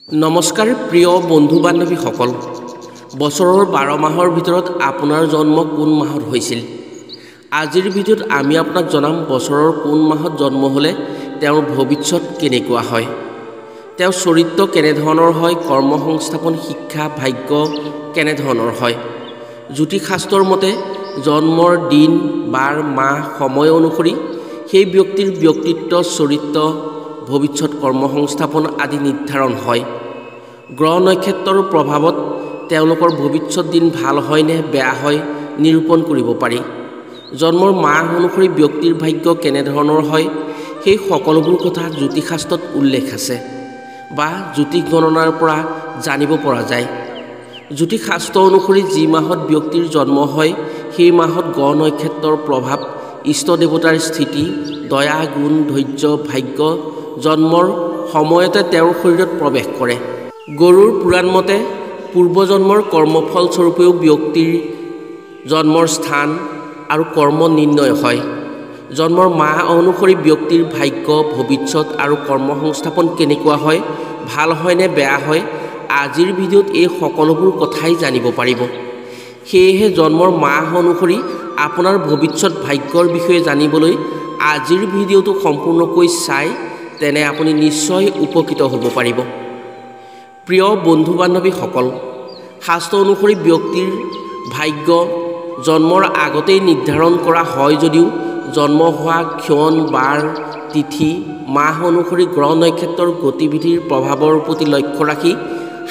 নমস্কাৰ প্ৰিয় বন্ধু বান্ধৱীসকল বছৰৰ 12 মাহৰ ভিতৰত আপোনাৰ জন্ম কোন মাহত হৈছিল আজিৰ ভিডিঅ'ত আমি আপোনাক জনাম বছৰৰ কোন মাহত জন্ম হ'লে তেওঁৰ ভৱিষ্যত কেনেকুৱা হয় তেওঁৰ চৰিত্ৰ কেনে ধৰণৰ হয় কৰ্ম সংস্থাপন শিক্ষা ভাগ্য কেনে ধৰণৰ হয় জ্যোতিষশাস্ত্ৰৰ মতে জন্মৰ দিন বাৰ মাহ সময় অনুসৰি সেই ব্যক্তিৰ ব্যক্তিত্ব চৰিত্ৰ ভৱিষ্যত কৰ্ম সংস্থাপন আদি নিৰ্ধাৰণ হয় গ্ৰহ নক্ষত্ৰৰ প্ৰভাৱত তেওঁলোকৰ ভৱিষ্যত দিন ভাল হয় নে বেয়া হয় নিৰূপণ কৰিব পাৰি জন্মৰ মাহ অনুসৰি ব্যক্তিৰ ভাগ্য কেনে ধৰণৰ হয় সেই সকলোবোৰ কথা জ্যোতিষশাস্ত্ৰত উল্লেখ আছে বা জ্যোতিষ গণনাৰ পৰা জানিব পৰা যায় জ্যোতিষশাস্ত্ৰ অনুসৰি যি মাহত ব্যক্তিৰ জন্ম হয় সেই মাহত গ্ৰহ নক্ষত্ৰৰ প্ৰভাৱ ইষ্ট দেৱতাৰ স্থিতি দয়া গুণ ধৈৰ্য ভাগ্য জন্মৰ সময়তে তেওঁৰ শৰীৰত প্ৰৱেশ কৰে গৰুৰ পুৰাণ মতে পূৰ্বজন্মৰ কৰ্মফল স্বৰূপেও ব্যক্তিৰ জন্মৰ স্থান আৰু কৰ্ম নিৰ্ণয় হয় জন্মৰ মাহ অনুসৰি ব্যক্তিৰ ভাগ্য ভৱিষ্যত আৰু কৰ্ম সংস্থাপন কেনেকুৱা হয় ভাল হয় নে বেয়া হয় আজিৰ ভিডিঅ'ত এই সকলোবোৰ কথাই জানিব পাৰিব সেয়েহে জন্মৰ মাহ অনুসৰি আপোনাৰ ভৱিষ্যত ভাগ্যৰ বিষয়ে জানিবলৈ আজিৰ ভিডিঅ'টো সম্পূৰ্ণকৈ চাই তেনে আপুনি নিশ্চয় উপকৃত হ'ব পাৰিব প্ৰিয় বন্ধু বান্ধৱীসকল শাস্ত্ৰ অনুসৰি ব্যক্তিৰ ভাগ্য জন্মৰ আগতেই নিৰ্ধাৰণ কৰা হয় যদিও জন্ম হোৱা ক্ষণ বাৰ তিথি মাহ অনুসৰি গ্ৰহ নক্ষত্ৰৰ গতিবিধিৰ প্ৰভাৱৰ প্ৰতি লক্ষ্য ৰাখি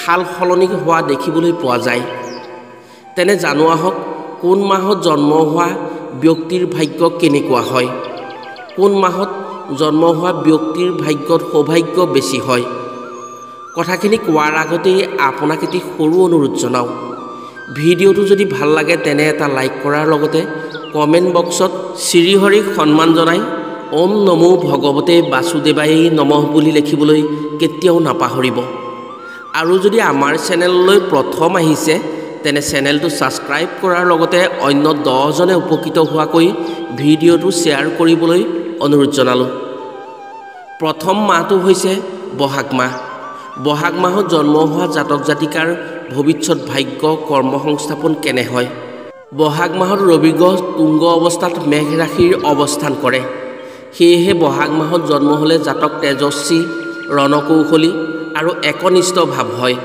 সাল সলনি হোৱা দেখিবলৈ পোৱা যায় তেনে জানো আহক কোন মাহত জন্ম হোৱা ব্যক্তিৰ ভাগ্য কেনেকুৱা হয় কোন মাহত জন্ম হোৱা ব্যক্তিৰ ভাগ্যত সৌভাগ্য বেছি হয় কথাখিনি কোৱাৰ আগতেই আপোনাক এটি সৰু অনুৰোধ জনাওঁ ভিডিঅ'টো যদি ভাল লাগে তেনে এটা লাইক কৰাৰ লগতে কমেণ্ট বক্সত শ্ৰী হৰিক সন্মান জনাই ওম নমো ভগৱতে বাসুদেৱাই নমঃ বুলি লিখিবলৈ কেতিয়াও নাপাহৰিব আৰু যদি আমাৰ চেনেললৈ প্ৰথম আহিছে তেনে চেনেলটো ছাবস্ক্ৰাইব কৰাৰ লগতে অন্য 10 জনে উপকৃত হোৱাকৈ ভিডিঅ'টো শ্বেয়াৰ কৰিবলৈ অনুৰোধ জনালোঁ প্ৰথম মাহটো হৈছে বহাগ মাহত জন্ম হোৱা জাতক জাতিকাৰ ভৱিষ্যত ভাগ্য কৰ্ম সংস্থাপন কেনে হয় বহাগ মাহত ৰবি গ্ৰহ তুংগ অৱস্থাত মেঘ ৰাশিৰ অৱস্থান কৰে সেয়েহে বহাগ মাহত জন্ম হ'লে জাতক তেজস্বী ৰণকৌশলী আৰু একনিষ্ঠ ভাৱ হয়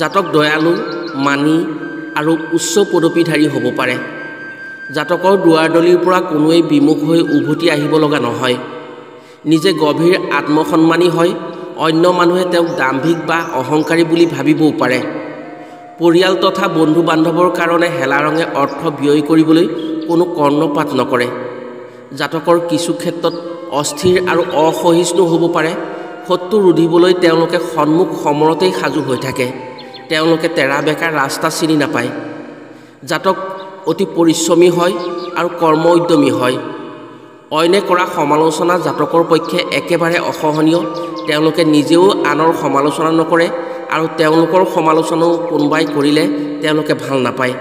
জাতক দয়ালু মানি আৰু উচ্চ পদবীধাৰী হ'ব পাৰে জাতকৰ দুৱাৰদলিৰ পৰা কোনোৱেই বিমুখ হৈ উভতি আহিব লগা নহয় নিজে গভীৰ আত্মসন্মানী হয় অন্য মানুহে তেওঁক দাম্ভিক বা অহংকাৰী বুলি ভাবিবও পাৰে পৰিয়াল তথা বন্ধু বান্ধৱৰ কাৰণে হেলা ৰঙে অৰ্থ ব্যয় কৰিবলৈ কোনো কৰ্ণপাত নকৰে জাতকৰ কিছু ক্ষেত্ৰত অস্থিৰ আৰু অসহিষ্ণু হ'ব পাৰে শত্ৰু ৰুধিবলৈ তেওঁলোকে সন্মুখ সমৰতেই সাজু হৈ থাকে তেওঁলোকে তেৰা বেকা ৰাস্তা চিনি নাপায় জাতক অতি পৰিশ্ৰমী হয় আৰু কৰ্ম উদ্যমী হয় অইনে কৰা সমালোচনা জাতকৰ পক্ষে একেবাৰে অসহনীয় তেওঁলোকে নিজেও আনৰ সমালোচনা নকৰে আৰু তেওঁলোকৰ সমালোচনাও কোনোবাই কৰিলে তেওঁলোকে ভাল নাপায়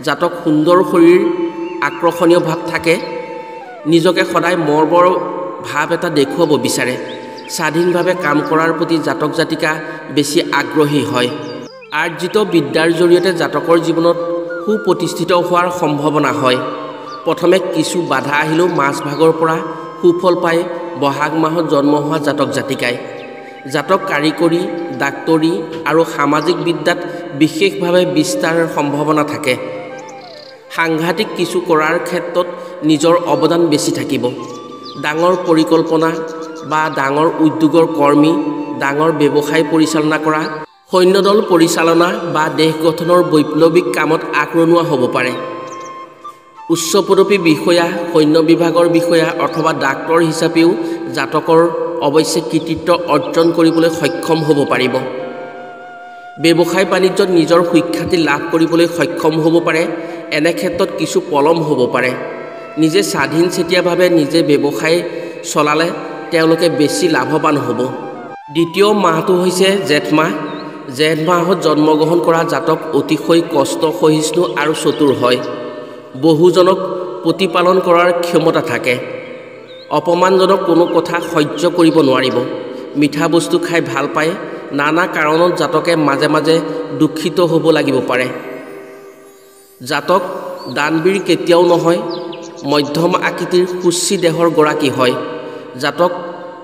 জাতক সুন্দৰ শৰীৰ আকৰ্ষণীয় ভাৱ থাকে নিজকে সদায় মৰবৰ ভাৱ এটা দেখুৱাব বিচাৰে স্বাধীনভাৱে কাম কৰাৰ প্ৰতি জাতক জাতিকা বেছি আগ্ৰহী হয় আৰ্জিত বিদ্যাৰ জৰিয়তে জাতকৰ জীৱনত সুপ্ৰতিষ্ঠিত হোৱাৰ সম্ভাৱনা হয় প্ৰথমে কিছু বাধা আহিলেও মাজভাগৰ পৰা সুফল পাই বহাগ মাহত জন্ম হোৱা জাতক জাতিকাই জাতক কাৰিকৰী ডাক্তৰী আৰু সামাজিক বিদ্যাত বিশেষভাৱে বিস্তাৰৰ সম্ভাৱনা থাকে সাংঘাতিক কিছু কৰাৰ ক্ষেত্ৰত নিজৰ অৱদান বেছি থাকিব ডাঙৰ পৰিকল্পনা বা ডাঙৰ উদ্যোগৰ কৰ্মী ডাঙৰ ব্যৱসায় পৰিচালনা কৰা সৈন্যদল পৰিচালনা বা দেশ গঠনৰ বৈপ্লৱিক কামত আগৰণুৱা হ'ব পাৰে উচ্চ পদবী বিষয়া সৈন্য বিভাগৰ বিষয়া অথবা ডাক্তৰ হিচাপেও জাতকৰ অৱশ্যে কৃতিত্ব অৰ্জন কৰিবলৈ সক্ষম হ'ব পাৰিব ব্যৱসায় বাণিজ্যত নিজৰ সুখ্যাতি লাভ কৰিবলৈ সক্ষম হ'ব পাৰে এনে ক্ষেত্ৰত কিছু পলম হ'ব পাৰে নিজে স্বাধীনচেতীয়াভাৱে নিজে ব্যৱসায় চলালে তেওঁলোকে বেছি লাভৱান হ'ব দ্বিতীয় মাহটো হৈছে জেঠ মাহত জন্মগ্ৰহণ কৰা জাতক অতিশয় কষ্ট সহিষ্ণু আৰু চতুৰ হয় বহুজনক প্ৰতিপালন কৰাৰ ক্ষমতা থাকে অপমানজনক কোনো কথা সহ্য কৰিব নোৱাৰিব মিঠা বস্তু খাই ভাল পায় নানা কাৰণত জাতকে মাজে মাজে দুখিত হ'ব লাগিব পাৰে। জাতক দানবীৰ কেতিয়াও নহয়, মধ্যম আকৃতিৰ সুচী দেহৰ গৰাকী হয়। জাতক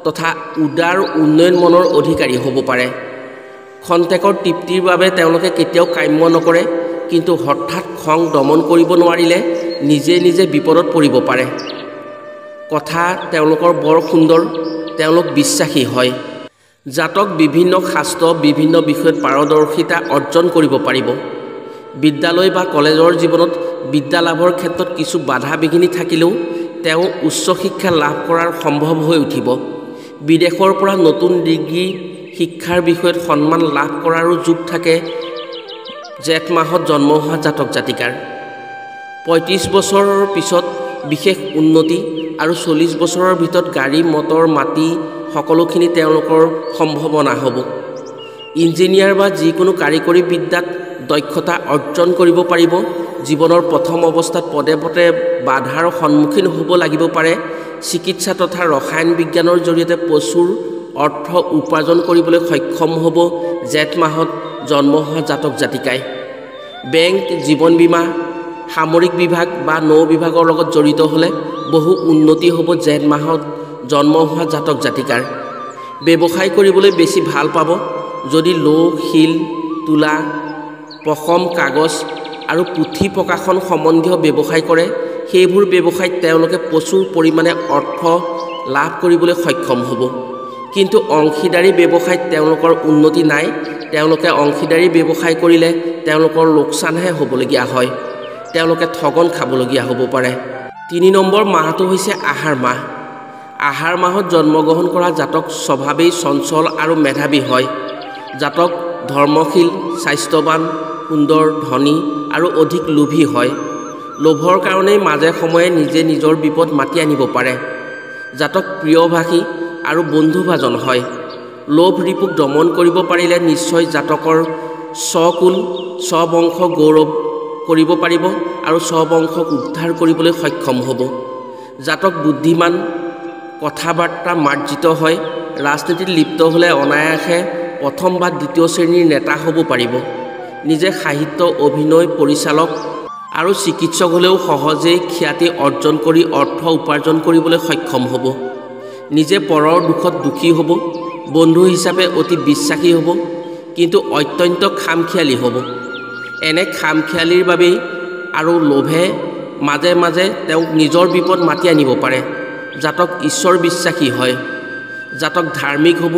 তথা উদাৰ উন্নয়ন মনৰ অধিকাৰী হ'ব পাৰে। খন্তেকৰ তৃপ্তিৰ বাবে তেওঁলোকে কেতিয়াও কাম্য নকৰে, কিন্তু হঠাৎ খং দমন কৰিব নোৱাৰিলে নিজে নিজে বিপদত পৰিব পাৰে। কথা তেওঁলোকৰ বৰ সুন্দৰ, তেওঁলোক বিশ্বাসী হয়। জাতক বিভিন্ন শাস্ত্ৰ বিভিন্ন বিষয়ত পাৰদৰ্শিতা অৰ্জন কৰিব পাৰিব। বিদ্যালয় বা কলেজৰ জীৱনত বিদ্যা লাভৰ ক্ষেত্ৰত কিছু বাধা বিঘিনি থাকিলেও তেওঁ উচ্চ শিক্ষা লাভ কৰাৰ সম্ভৱ হৈ উঠিব। বিদেশৰ পৰা নতুন ডিগ্ৰী শিক্ষাৰ বিষয়ত সন্মান লাভ কৰাৰো যোগ থাকে জেঠ মাহত জন্ম হোৱা জাতক জাতিকাৰ। ৩৫ বছৰৰ পিছত বিশেষ উন্নতি আৰু ৪০ বছৰৰ ভিতৰত গাড়ী মটৰ মাটি সকলোখিনি তেওঁলোকৰ সম্ভাৱনা হ'ব। ইঞ্জিনিয়াৰ বা যিকোনো কাৰিকৰী বিদ্যাত দক্ষতা অৰ্জন কৰিব পাৰিব। জীৱনৰ প্ৰথম অৱস্থাত পদে পদে বাধাৰ সন্মুখীন হ'ব লাগিব পাৰে। চিকিৎসা তথা ৰসায়ন বিজ্ঞানৰ জৰিয়তে প্ৰচুৰ অৰ্থ উপাৰ্জন কৰিবলৈ সক্ষম হ'ব জেঠ মাহত জন্ম হোৱা জাতক জাতিকাই। বেংক, জীৱন বীমা, সামৰিক বিভাগ বা নৌ বিভাগৰ লগত জড়িত হ'লে বহু উন্নতি হ'ব জেঠ মাহত জন্ম হোৱা জাতক জাতিকাৰ। ব্যৱসায় কৰিবলৈ বেছি ভাল পাব। যদি লৌহ, শিল, তুলা, পশম, কাগজ আৰু পুথি প্ৰকাশন সম্বন্ধীয় ব্যৱসায় কৰে, সেইবোৰ ব্যৱসায়ত তেওঁলোকে প্ৰচুৰ পৰিমাণে অৰ্থ লাভ কৰিবলৈ সক্ষম হ'ব। কিন্তু অংশীদাৰী ব্যৱসায়ত তেওঁলোকৰ উন্নতি নাই। তেওঁলোকে অংশীদাৰী ব্যৱসায় কৰিলে তেওঁলোকৰ লোকচানহে হ'বলগীয়া হয়। তেওঁলোকে ঠগন খাবলগীয়া হ'ব পাৰে। ৩ নম্বৰ মাহটো হৈছে আহাৰ মাহ। আহাৰ মাহত জন্মগ্ৰহণ কৰা জাতক স্বভাৱেই চঞ্চল আৰু মেধাৱী হয়। জাতক ধৰ্মশীল, স্বাস্থ্যৱান, সুন্দৰ, ধনী আৰু অধিক লোভী হয়। লোভৰ কাৰণেই মাজে সময়ে নিজে নিজৰ বিপদ মাতি আনিব পাৰে। জাতক প্ৰিয়ভাষী আৰু বন্ধুভাজন হয়। লোভ ৰিপুক দমন কৰিব পাৰিলে নিশ্চয় জাতকৰ স্বকুল স্ববংশ গৌৰৱ কৰিব পাৰিব আৰু স্ববংশক উদ্ধাৰ কৰিবলৈ সক্ষম হ'ব। জাতক বুদ্ধিমান, কথা বাৰ্তা মাৰ্জিত হয়। ৰাজনীতিত লিপ্ত হ'লে অনায়াসে প্ৰথম বা দ্বিতীয় শ্ৰেণীৰ নেতা হ'ব পাৰিব। নিজে সাহিত্য, অভিনয়, পৰিচালক আৰু চিকিৎসক হ'লেও সহজেই খ্যাতি অৰ্জন কৰি অৰ্থ উপাৰ্জন কৰিবলৈ সক্ষম হ'ব। নিজে পৰৰ দুখত দুখী হ'ব। বন্ধু হিচাপে অতি বিশ্বাসী হ'ব, কিন্তু অত্যন্ত খামখেয়ালী হ'ব। এনে খামখেয়ালীৰ বাবেই আৰু লোভে মাজে মাজে তেওঁক নিজৰ বিপদ মাতি আনিব পাৰে। জাতক ঈশ্বৰ বিশ্বাসী হয়। জাতক ধাৰ্মিক হ'ব।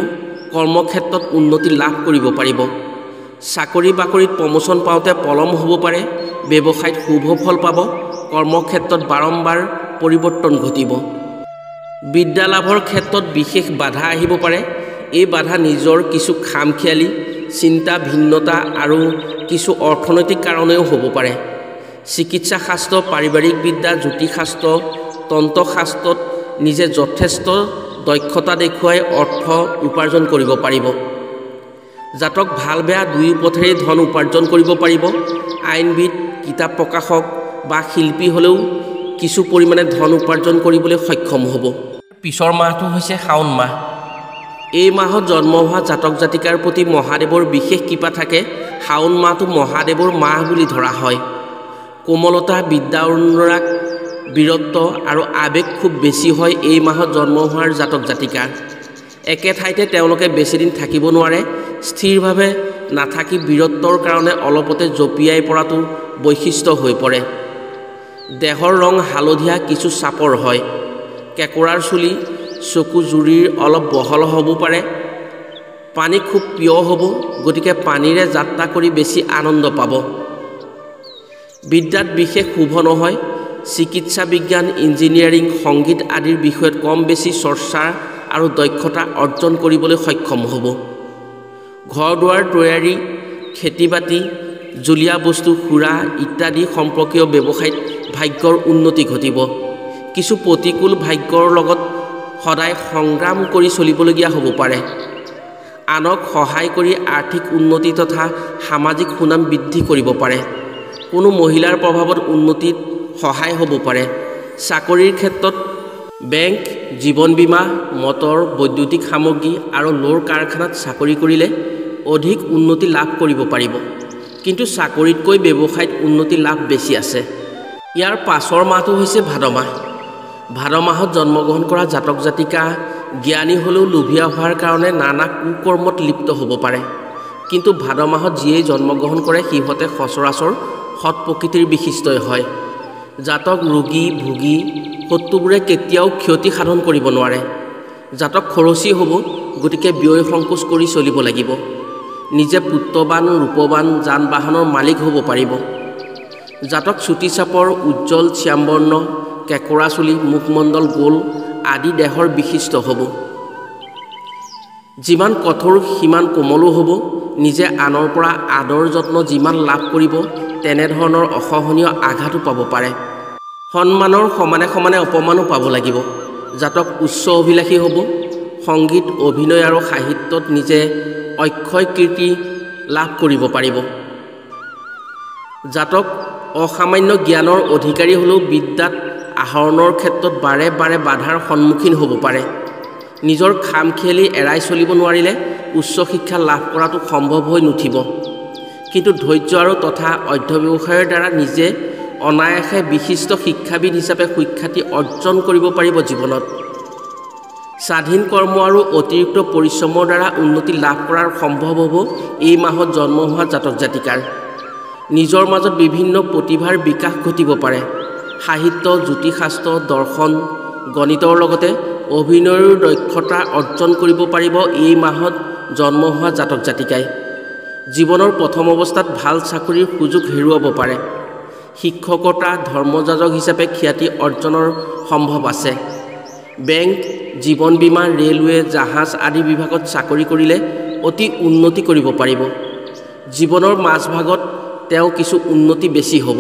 কৰ্মক্ষেত্ৰত উন্নতি লাভ কৰিব পাৰিব। চাকৰি বাকৰিত প্ৰমোচন পাওঁতে পলম হ'ব পাৰে। ব্যৱসায়ত শুভ ফল পাব। কৰ্মক্ষেত্ৰত বাৰম্বাৰ পৰিৱৰ্তন ঘটিব। বিদ্যা লাভৰ ক্ষেত্ৰত বিশেষ বাধা আহিব পাৰে। এই বাধা নিজৰ কিছু খামখেয়ালী, চিন্তা ভিন্নতা আৰু কিছু অৰ্থনৈতিক কাৰণেও হ'ব পাৰে। চিকিৎসা শাস্ত্ৰ, পাৰিবাৰিক বিদ্যা, জ্যোতিষশাস্ত্ৰ, তন্ত্ৰশাস্ত্ৰত নিজে যথেষ্ট দক্ষতা দেখুৱাই অৰ্থ উপাৰ্জন কৰিব পাৰিব। জাতক ভাল বেয়া দুয়ো পথেৰেই ধন উপাৰ্জন কৰিব পাৰিব। আইনবিদ, কিতাপ প্ৰকাশক বা শিল্পী হ'লেও কিছু পৰিমাণে ধন উপাৰ্জন কৰিবলৈ সক্ষম হ'ব। পিছৰ মাহটো হৈছে শাওণ মাহ। এই মাহত জন্ম হোৱা জাতক জাতিকাৰ প্ৰতি মহাদেৱৰ বিশেষ কৃপা থাকে। শাওণ মাহটো মহাদেৱৰ মাহ বুলি ধৰা হয়। কোমলতা, বিদ্যা অনুৰাগ, বীৰত্ব আৰু আৱেগ খুব বেছি হয় এই মাহত জন্ম হোৱাৰ জাতক জাতিকাৰ। একে ঠাইতে তেওঁলোকে বেছিদিন থাকিব নোৱাৰে। স্থিৰভাৱে নাথাকি বীৰত্বৰ কাৰণে অলপতে জঁপিয়াই পৰাটো বৈশিষ্ট্য হৈ পৰে। দেহৰ ৰং হালধীয়া, কিছু চাপৰ হয়। কেঁকোৰাৰ চুলি, চকু জুৰিৰ অলপ বহল হ'ব পাৰে। পানী খুব প্ৰিয় হ'ব, গতিকে পানীৰে যাত্ৰা কৰি বেছি আনন্দ পাব। বিদ্যাত বিশেষ শুভ নহয়। চিকিৎসা বিজ্ঞান, ইঞ্জিনিয়াৰিং, সংগীত আদিৰ বিষয়ত কম বেছি চৰ্চা আৰু দক্ষতা অৰ্জন কৰিবলৈ সক্ষম হ'ব। ঘৰ দুৱাৰ তৈয়াৰী, খেতি বাতি, জুলীয়া বস্তু, সুৰা ইত্যাদি সম্পৰ্কীয় ব্যৱসায়ত ভাগ্যৰ উন্নতি ঘটিব। কিছু প্ৰতিকূল ভাগ্যৰ লগত সদায় সংগ্ৰাম কৰি চলিবলগীয়া হ'ব পাৰে। আনক সহায় কৰি আৰ্থিক উন্নতি তথা সামাজিক সুনাম বৃদ্ধি কৰিব পাৰে। কোনো মহিলাৰ প্ৰভাৱত উন্নতিত সহায় হ'ব পাৰে। চাকৰিৰ ক্ষেত্ৰত বেংক, জীৱন বীমা, মটৰ, বৈদ্যুতিক সামগ্ৰী আৰু লোৰ কাৰখানাত চাকৰি কৰিলে অধিক উন্নতি লাভ কৰিব পাৰিব। কিন্তু চাকৰিতকৈ ব্যৱসায়ত উন্নতি লাভ বেছি আছে। ইয়াৰ পাছৰ মাহটো হৈছে ভাদ মাহ। ভাদ মাহত জন্মগ্ৰহণ কৰা জাতক জাতিকা জ্ঞানী হ'লেও লোভীয়া হোৱাৰ কাৰণে নানা কুকৰ্মত লিপ্ত হ'ব পাৰে। কিন্তু ভাদ মাহত যিয়েই জন্মগ্ৰহণ কৰে সিহঁতে সচৰাচৰ সৎ প্ৰকৃতিৰ বিশিষ্টই হয়। জাতক ৰোগী ভোগী শত্ৰুবোৰে কেতিয়াও ক্ষতি সাধন কৰিব নোৱাৰে। জাতক খৰচী হ'ব, গতিকে ব্যয় সংকোচ কৰি চলিব লাগিব। নিজে পুত্ৰবান ৰূপবান যান বাহনৰ মালিক হ'ব পাৰিব। জাতক চুটি চাপৰ উজ্জ্বল শ্যামবৰ্ণ কেঁকোৰা চুলি মুখমণ্ডল গোল আদি দেহৰ বিশিষ্ট হ'ব। যিমান কঠোৰ সিমান কোমলো হ'ব। নিজে আনৰ পৰা আদৰ যত্ন যিমান লাভ কৰিব তেনেধৰণৰ অসহনীয় আঘাতো পাব পাৰে। সন্মানৰ সমানে সমানে অপমানো পাব লাগিব। জাতক উচ্চ অভিলাষী হ'ব। সংগীত অভিনয় আৰু সাহিত্যত নিজে অক্ষয় কীৰ্তি লাভ কৰিব পাৰিব। জাতক অসামান্য জ্ঞানৰ অধিকাৰী হ'লেও বিদ্যাত আহৰণৰ ক্ষেত্ৰত বাৰে বাৰে বাধাৰ সন্মুখীন হ'ব পাৰে। নিজৰ খামখেয়ালি এৰাই চলিব নোৱাৰিলে উচ্চ শিক্ষা লাভ কৰাটো সম্ভৱ হৈ নুঠিব। কিন্তু ধৈৰ্য আৰু তথা অধ্যৱসায়ৰ দ্বাৰা নিজে অনায়াসে বিশিষ্ট শিক্ষাবিদ হিচাপে সুখ্যাতি অৰ্জন কৰিব পাৰিব জীৱনত। স্বাধীন কৰ্ম আৰু অতিৰিক্ত পৰিশ্ৰমৰ দ্বাৰা উন্নতি লাভ কৰাৰ সম্ভৱ হ'ব এই মাহত জন্ম হোৱা জাতক জাতিকাৰ। নিজৰ মাজত বিভিন্ন প্ৰতিভাৰ বিকাশ ঘটিব পাৰে। সাহিত্য জ্যোতিষশাস্ত্ৰ দৰ্শন গণিতৰ লগতে অভিনয়ৰ দক্ষতা অৰ্জন কৰিব পাৰিব এই মাহত জন্ম হোৱা জাতক জাতিকাই। জীৱনৰ প্ৰথম অৱস্থাত ভাল চাকৰিৰ সুযোগ হেৰুৱাব পাৰে। শিক্ষকতা ধৰ্মযাজক হিচাপে খ্যাতি অৰ্জনৰ সম্ভৱ আছে। বেংক জীৱন বীমা ৰেলৱে জাহাজ আদি বিভাগত চাকৰি কৰিলে অতি উন্নতি কৰিব পাৰিব। জীৱনৰ মাজভাগত তেওঁ কিছু উন্নতি বেছি হ'ব।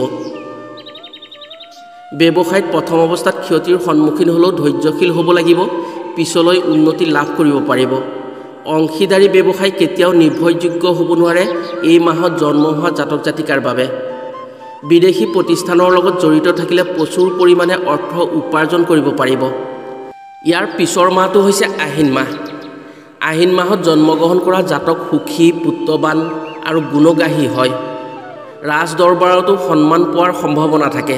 ব্যৱসায়ত প্ৰথম অৱস্থাত ক্ষতিৰ সন্মুখীন হ'লেও ধৈৰ্যশীল হ'ব লাগিব। পিছলৈ উন্নতি লাভ কৰিব পাৰিব। অংশীদাৰী ব্যৱসায় কেতিয়াও নিৰ্ভৰযোগ্য হ'ব নোৱাৰে এই মাহত জন্ম হোৱা জাতক জাতিকাৰ বাবে। বিদেশী প্ৰতিষ্ঠানৰ লগত জড়িত থাকিলে প্ৰচুৰ পৰিমাণে অৰ্থ উপাৰ্জন কৰিব পাৰিব। ইয়াৰ পিছৰ মাহটো হৈছে আহিন মাহ। আহিন মাহত জন্মগ্ৰহণ কৰা জাতক সুখী পুত্ৰবান আৰু গুণগ্ৰাহী হয়। ৰাজ দৰবাৰতো সন্মান পোৱাৰ সম্ভাৱনা থাকে।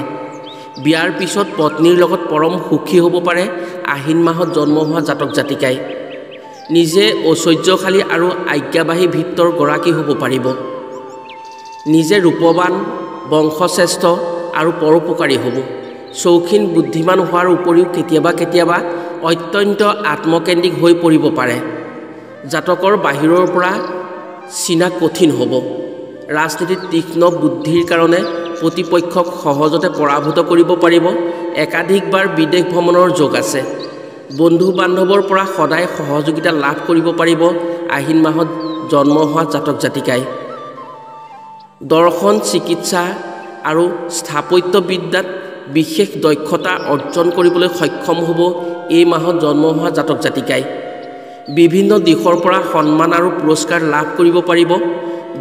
বিয়াৰ পিছত পত্নীৰ লগত পৰম সুখী হ'ব পাৰে আহিন মাহত জন্ম হোৱা জাতক জাতিকাই। নিজে ঐশ্বৰ্যশালী আৰু আজ্ঞাবাহী ভিত্তৰ গৰাকী হ'ব পাৰিব। নিজে ৰূপৱান বংশশ্ৰেষ্ঠ আৰু পৰোপকাৰী হ'ব। চৌখিন বুদ্ধিমান হোৱাৰ উপৰিও কেতিয়াবা কেতিয়াবা অত্যন্ত আত্মকেন্দ্ৰিক হৈ পৰিব পাৰে। জাতকৰ বাহিৰৰ পৰা চিনা কঠিন হ'ব। ৰাজনীতিত তীক্ষ্ণ বুদ্ধিৰ কাৰণে প্ৰতিপক্ষক সহজতে পৰাভূত কৰিব পাৰিব। একাধিকবাৰ বিদেশ ভ্ৰমণৰ যোগ আছে। বন্ধু বান্ধৱৰ পৰা সদায় সহযোগিতা লাভ কৰিব পাৰিব আহিন মাহত জন্ম হোৱা জাতক জাতিকাই। দৰ্শন চিকিৎসা আৰু স্থাপত্যবিদ্যাত বিশেষ দক্ষতা অৰ্জন কৰিবলৈ সক্ষম হ'ব এই মাহত জন্ম হোৱা জাতক জাতিকাই। বিভিন্ন দিশৰ পৰা সন্মান আৰু পুৰস্কাৰ লাভ কৰিব পাৰিব।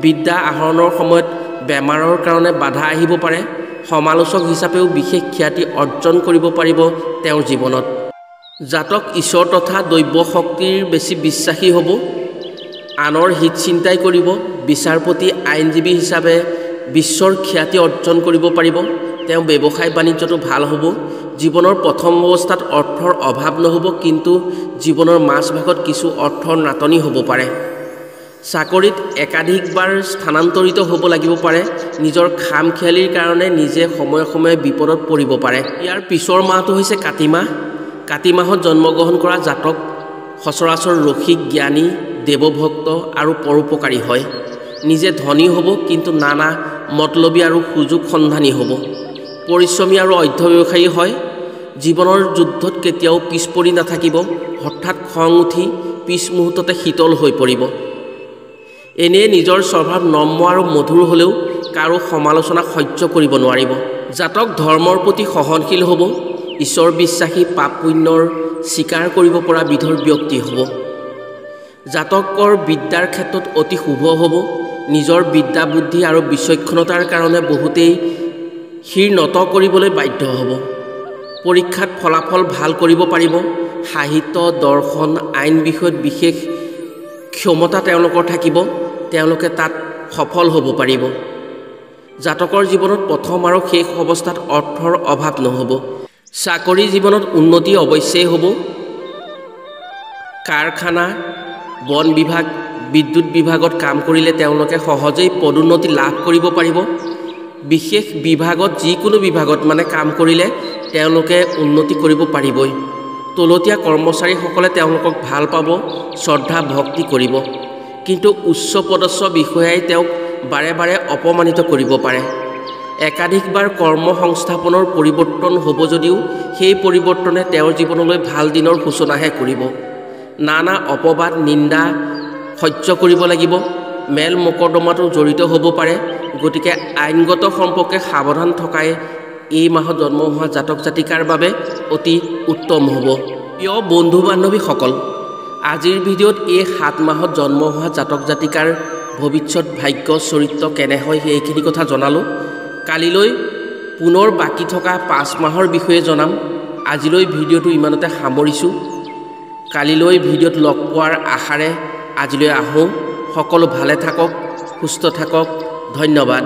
বিদ্যা আহৰণৰ সময়ত বেমাৰৰ কাৰণে বাধা আহিব পাৰে। সমালোচক হিচাপেও বিশেষ খ্যাতি অৰ্জন কৰিব পাৰিব তেওঁৰ জীৱনত। জাতক ঈশ্বৰ তথা দৈৱ শক্তিৰ বেছি বিশ্বাসী হ'ব। আনৰ হিত চিন্তাই কৰিব। বিচাৰপতি আইনজীৱী হিচাপে বিশ্বৰ খ্যাতি অৰ্জন কৰিব পাৰিব। তেওঁ ব্যৱসায় বাণিজ্যটো ভাল হ'ব। জীৱনৰ প্ৰথম অৱস্থাত অৰ্থৰ অভাৱ নহ'ব, কিন্তু জীৱনৰ মাজভাগত কিছু অৰ্থৰ নাটনি হ'ব পাৰে। চাকৰিত একাধিকবাৰ স্থানান্তৰিত হ'ব লাগিব পাৰে। নিজৰ খামখেয়ালিৰ কাৰণে নিজে সময়ে সময়ে বিপদত পৰিব পাৰে। ইয়াৰ পিছৰ মাহটো হৈছে কাতি মাহ। কাতি মাহত জন্মগ্ৰহণ কৰা জাতক সচৰাচৰ ৰসিক জ্ঞানী দেৱভক্ত আৰু পৰোপকাৰী হয়। নিজে ধনী হ'ব, কিন্তু নানা মতলবী আৰু সুযোগ সন্ধানী হ'ব। পৰিশ্ৰমী আৰু অধ্যৱসায়ী হয়। জীৱনৰ যুদ্ধত কেতিয়াও পিছ পৰি নাথাকিব। হঠাৎ খং উঠি পিছ মুহূৰ্ততে শীতল হৈ পৰিব। এনেই নিজৰ স্বভাৱ নম্ৰ আৰু মধুৰ হ'লেও কাৰো সমালোচনা সহ্য কৰিব নোৱাৰিব। জাতক ধৰ্মৰ প্ৰতি সহনশীল হ'ব। ঈশ্বৰ বিশ্বাসী পাপ পুণ্যৰ স্বীকাৰ কৰিব পৰা বিধৰ ব্যক্তি হ'ব। জাতকৰ বিদ্যাৰ ক্ষেত্ৰত অতি শুভ হ'ব। নিজৰ বিদ্যা বুদ্ধি আৰু বিচক্ষণতাৰ কাৰণে বহুতেই শিৰ নত কৰিবলৈ বাধ্য হ'ব। পৰীক্ষাত ফলাফল ভাল কৰিব পাৰিব। সাহিত্য দৰ্শন আইন বিষয়ত বিশেষ ক্ষমতা তেওঁলোকৰ থাকিব। তেওঁলোকে তাত সফল হ'ব পাৰিব। জাতকৰ জীৱনত প্ৰথম আৰু শেষ অৱস্থাত অৰ্থৰ অভাৱ নহ'ব। চাকৰি জীৱনত উন্নতি অৱশ্যেই হ'ব। কাৰখানা, বন বিভাগ, বিদ্যুৎ বিভাগত কাম কৰিলে তেওঁলোকে সহজেই পদোন্নতি লাভ কৰিব পাৰিব। বিশেষ বিভাগত যিকোনো বিভাগত কাম কৰিলে তেওঁলোকে উন্নতি কৰিব পাৰিবই। তলতীয়া কৰ্মচাৰীসকলে তেওঁলোকক ভাল পাব, শ্ৰদ্ধা ভক্তি কৰিব। কিন্তু উচ্চ পদস্থ বিষয়াই তেওঁক বাৰে বাৰে অপমানিত কৰিব পাৰে। একাধিকবাৰ কৰ্ম সংস্থাপনৰ পৰিৱৰ্তন হ'ব যদিও সেই পৰিৱৰ্তনে তেওঁৰ জীৱনলৈ ভাল দিনৰ সূচনাহে কৰিব। নানা অপবাদ নিন্দা সহ্য কৰিব লাগিব। মেল মোকৰ্দমাটো জড়িত হ'ব পাৰে। গতিকে আইনগত সম্পৰ্কে সাৱধান থকাই এই মাহত জন্ম হোৱা জাতক জাতিকাৰ বাবে অতি উত্তম হ'ব। প্ৰিয় বন্ধু বান্ধৱীসকল, আজিৰ ভিডিঅ'ত এই 7 মাহত জন্ম হোৱা জাতক জাতিকাৰ ভৱিষ্যত ভাগ্য চৰিত্ৰ কেনে হয় সেইখিনি কথা জনালোঁ। কালিলৈ পুনৰ বাকী থকা 5 মাহৰ বিষয়ে জনাম। আজিলৈ ভিডিঅ'টো ইমানতে সামৰিছোঁ। কালিলৈ ভিডিঅ'ত লগ পোৱাৰ আশাৰে আজিলৈ আহোঁ। সকলো ভালে থাকক, সুস্থ থাকক। ধন্যবাদ।